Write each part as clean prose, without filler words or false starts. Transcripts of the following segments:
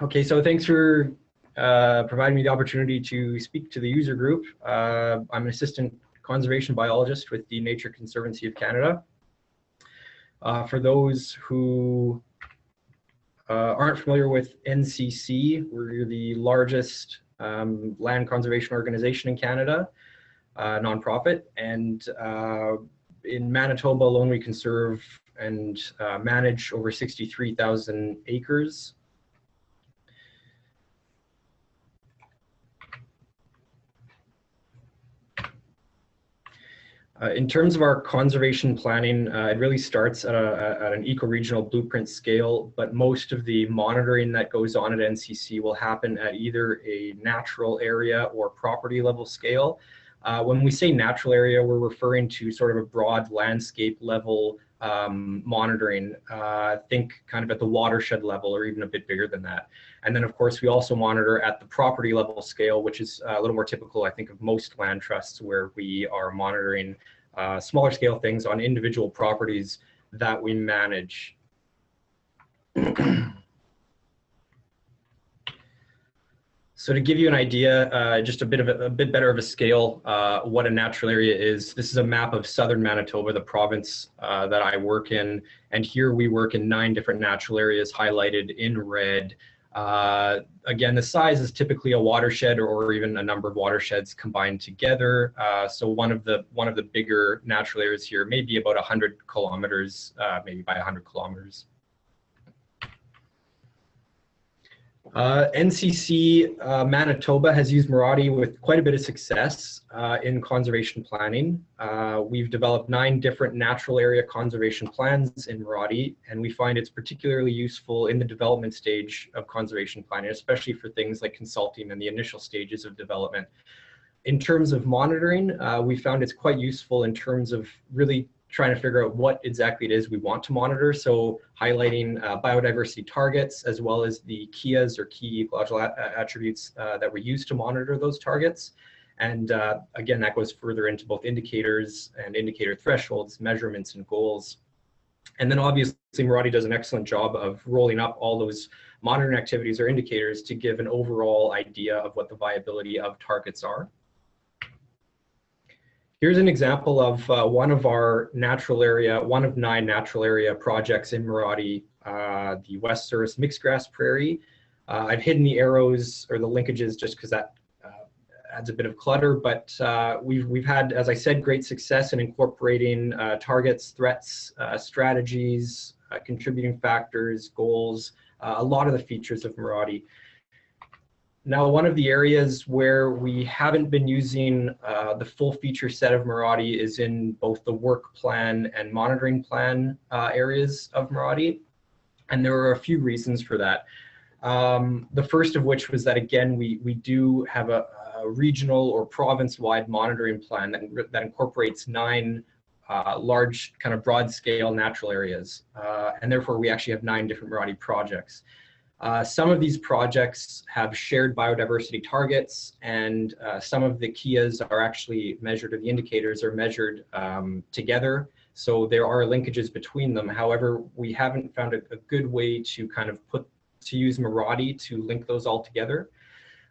Okay, so thanks for providing me the opportunity to speak to the user group. I'm an assistant conservation biologist with the Nature Conservancy of Canada. For those who aren't familiar with NCC, we're the largest land conservation organization in Canada, nonprofit, and in Manitoba alone we conserve and manage over 63,000 acres. In terms of our conservation planning, it really starts at an eco-regional blueprint scale, but most of the monitoring that goes on at NCC will happen at either a natural area or property level scale. When we say natural area, we're referring to sort of a broad landscape level monitoring. Think kind of at the watershed level or even a bit bigger than that. And then of course we also monitor at the property level scale, which is a little more typical, I think, of most land trusts, where we are monitoring smaller scale things on individual properties that we manage. So to give you an idea, just a bit better of a scale, what a natural area is. This is a map of southern Manitoba, the province that I work in, and here we work in 9 different natural areas highlighted in red. Again, the size is typically a watershed or even a number of watersheds combined together. So one of the bigger natural areas here may be about 100 kilometers, maybe by 100 kilometers. NCC Manitoba has used Miradi with quite a bit of success in conservation planning. We've developed 9 different natural area conservation plans in Miradi, and we find it's particularly useful in the development stage of conservation planning, especially for things like consulting and the initial stages of development. In terms of monitoring, we found it's quite useful in terms of really trying to figure out what exactly it is we want to monitor. So highlighting biodiversity targets, as well as the KIAs, or key ecological attributes that we use to monitor those targets. And again, that goes further into both indicators and indicator thresholds, measurements and goals. And then obviously Miradi does an excellent job of rolling up all those monitoring activities or indicators to give an overall idea of what the viability of targets are. Here's an example of one of 9 natural area projects in Miradi, the West Souris Mixed Grass Prairie. I've hidden the arrows or the linkages just because that adds a bit of clutter, but we've had, as I said, great success in incorporating targets, threats, strategies, contributing factors, goals, a lot of the features of Miradi. Now, one of the areas where we haven't been using the full feature set of Miradi is in both the work plan and monitoring plan areas of Miradi. And there are a few reasons for that. The first of which was that, again, we do have a regional or province-wide monitoring plan that incorporates 9 large kind of broad scale natural areas. And therefore, we actually have 9 different Miradi projects. Some of these projects have shared biodiversity targets, and some of the KIAs are actually measured, or the indicators are measured together. So there are linkages between them. However, we haven't found a good way to kind of use Miradi to link those all together.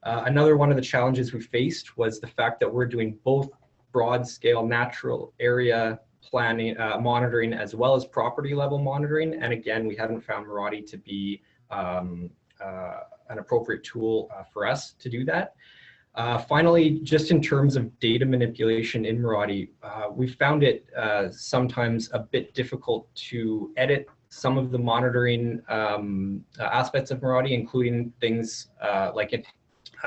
Another one of the challenges we faced was the fact that we're doing both broad scale natural area planning, monitoring, as well as property level monitoring. And again, we haven't found Miradi to be an appropriate tool for us to do that. Finally, just in terms of data manipulation in Miradi, we found it sometimes a bit difficult to edit some of the monitoring aspects of Miradi, including things like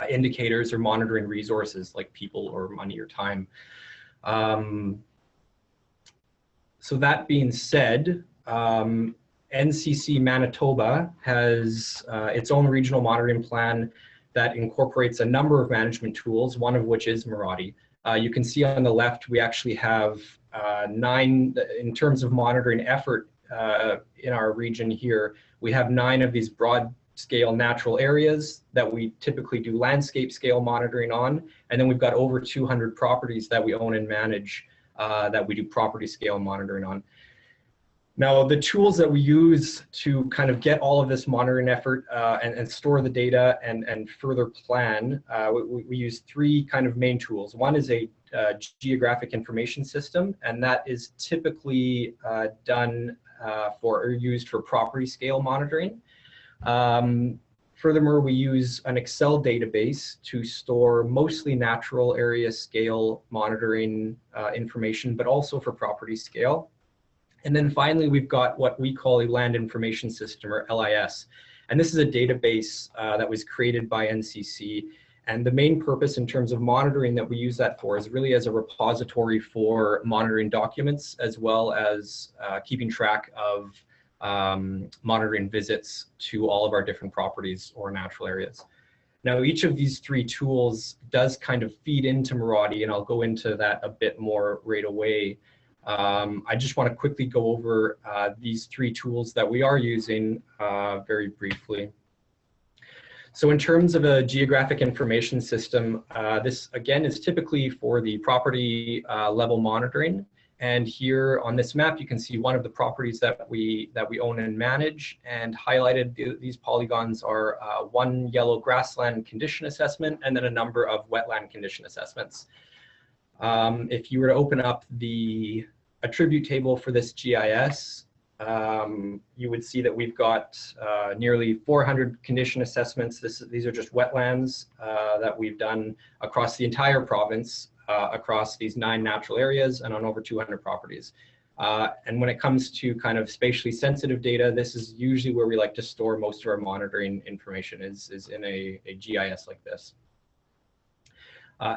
indicators or monitoring resources like people or money or time. So that being said, NCC Manitoba has its own regional monitoring plan that incorporates a number of management tools, one of which is Miradi. You can see on the left, we actually have 9, in terms of monitoring effort in our region here, we have 9 of these broad scale natural areas that we typically do landscape scale monitoring on. And then we've got over 200 properties that we own and manage that we do property scale monitoring on. Now, the tools that we use to kind of get all of this monitoring effort and store the data and further plan, we use three kind of main tools. One is a geographic information system, and that is typically done for or used for property scale monitoring. Furthermore, we use an Excel database to store mostly natural area scale monitoring information, but also for property scale. And then finally, we've got what we call a land information system, or LIS. And this is a database that was created by NCC. And the main purpose in terms of monitoring that we use that for is really as a repository for monitoring documents, as well as keeping track of monitoring visits to all of our different properties or natural areas. Now, each of these three tools does kind of feed into Miradi, and I'll go into that a bit more right away. I just want to quickly go over these three tools that we are using very briefly. So in terms of a geographic information system, this again is typically for the property level monitoring. And here on this map, you can see one of the properties that we own and manage, and highlighted these polygons are one yellow grassland condition assessment and then a number of wetland condition assessments. If you were to open up the attribute table for this GIS, you would see that we've got nearly 400 condition assessments. These are just wetlands that we've done across the entire province, across these 9 natural areas and on over 200 properties. And when it comes to kind of spatially sensitive data, this is usually where we like to store most of our monitoring information is in a GIS like this.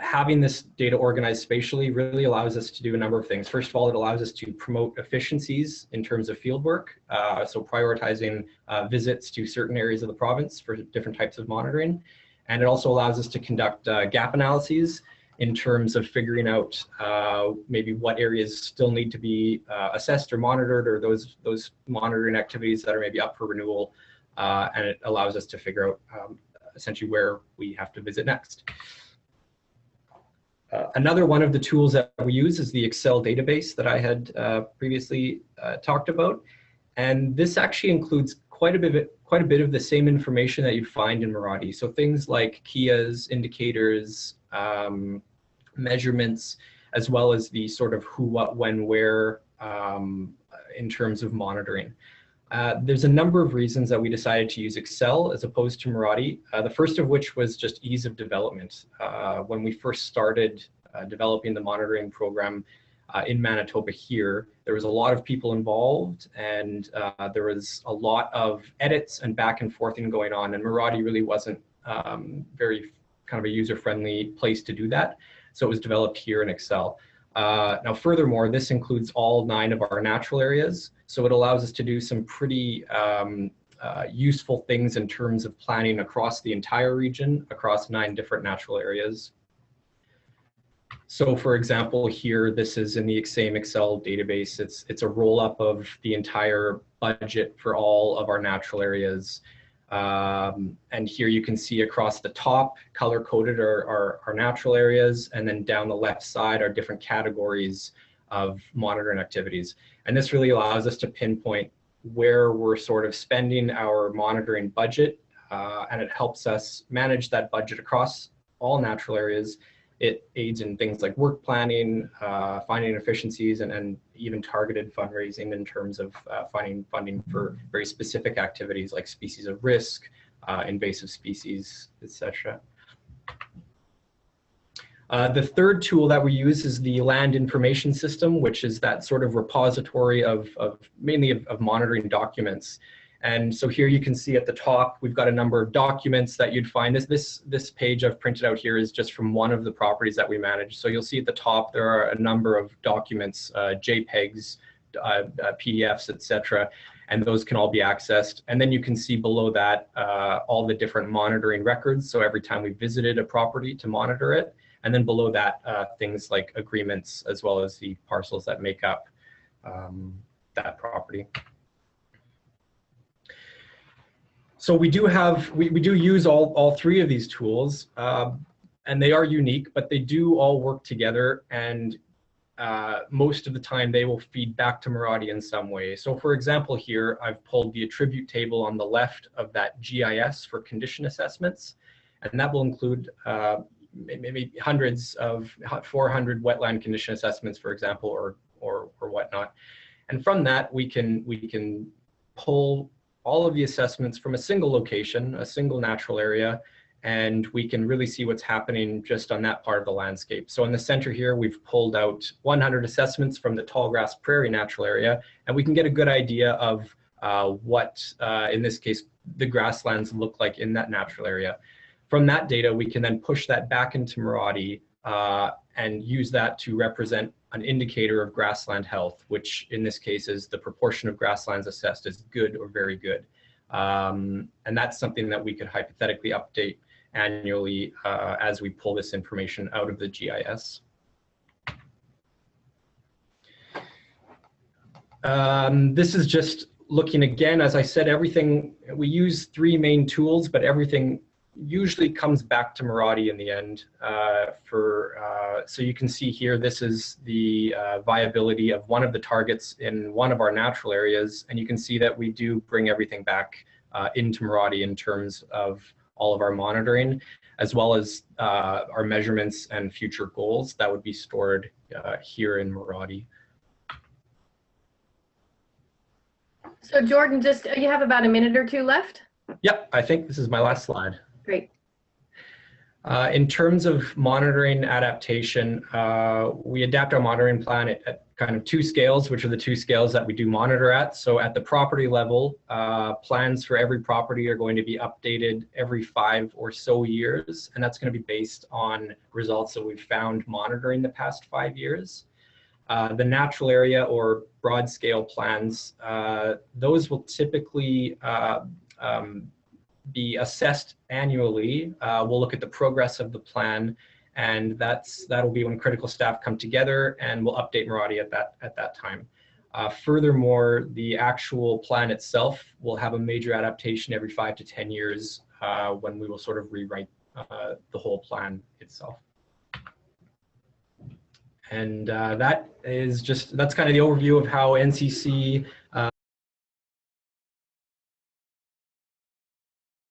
Having this data organized spatially really allows us to do a number of things. First of all, it allows us to promote efficiencies in terms of field work. So prioritizing visits to certain areas of the province for different types of monitoring. And it also allows us to conduct gap analyses in terms of figuring out maybe what areas still need to be assessed or monitored, or those monitoring activities that are maybe up for renewal. And it allows us to figure out essentially where we have to visit next. Another one of the tools that we use is the Excel database that I had previously talked about. And this actually includes quite a bit of the same information that you'd find in Miradi. So things like KIAs, indicators, measurements, as well as the sort of who, what, when, where in terms of monitoring. There's a number of reasons that we decided to use Excel as opposed to Miradi. The first of which was just ease of development. When we first started developing the monitoring program in Manitoba here, there was a lot of people involved, and there was a lot of edits and back and forthing going on, and Miradi really wasn't very kind of a user-friendly place to do that. So it was developed here in Excel. Now, furthermore, this includes all 9 of our natural areas. So it allows us to do some pretty useful things in terms of planning across the entire region, across 9 different natural areas. So for example, here, this is in the same Excel database. It's a roll-up of the entire budget for all of our natural areas. And here you can see across the top, color-coded are our natural areas, and then down the left side are different categories of monitoring activities. And this really allows us to pinpoint where we're sort of spending our monitoring budget, and it helps us manage that budget across all natural areas. It aids in things like work planning, finding efficiencies, and even targeted fundraising in terms of finding funding for very specific activities like species of risk, invasive species, etc. The third tool that we use is the land information system, which is that sort of repository of mainly of monitoring documents. And so here you can see at the top, we've got a number of documents that you'd find. This page I've printed out here is just from one of the properties that we manage. So you'll see at the top, there are a number of documents, JPEGs, PDFs, etc. And those can all be accessed. And then you can see below that all the different monitoring records. So every time we visited a property to monitor it. And then below that, things like agreements, as well as the parcels that make up that property. So we do use all 3 of these tools, and they are unique, but they do all work together. And most of the time they will feed back to Miradi in some way. So for example here, I've pulled the attribute table on the left of that GIS for condition assessments, and that will include maybe hundreds of 400 wetland condition assessments, for example, or whatnot. And from that, we can pull all of the assessments from a single location, a single natural area, and we can really see what's happening just on that part of the landscape. So in the center here, we've pulled out 100 assessments from the tallgrass prairie natural area, and we can get a good idea of what, in this case, the grasslands look like in that natural area. From that data, we can then push that back into Miradi and use that to represent an indicator of grassland health, which in this case is the proportion of grasslands assessed as good or very good. And that's something that we could hypothetically update annually as we pull this information out of the GIS. This is just looking again, as I said, everything, we use 3 main tools, but everything usually comes back to Miradi in the end. So you can see here, this is the viability of one of the targets in one of our natural areas, and you can see that we do bring everything back into Miradi in terms of all of our monitoring, as well as our measurements and future goals that would be stored here in Miradi. So Jordan, just you have about a minute or two left? Yep, I think this is my last slide. Great. In terms of monitoring adaptation, we adapt our monitoring plan at kind of 2 scales, which are the 2 scales that we do monitor at. So at the property level, plans for every property are going to be updated every 5 or so years, and that's going to be based on results that we've found monitoring the past 5 years. The natural area or broad scale plans, those will typically be assessed annually. We'll look at the progress of the plan, and that'll be when critical staff come together, and we'll update Miradi at that time. Furthermore, the actual plan itself will have a major adaptation every 5 to 10 years when we will sort of rewrite the whole plan itself. And that's kind of the overview of how NCC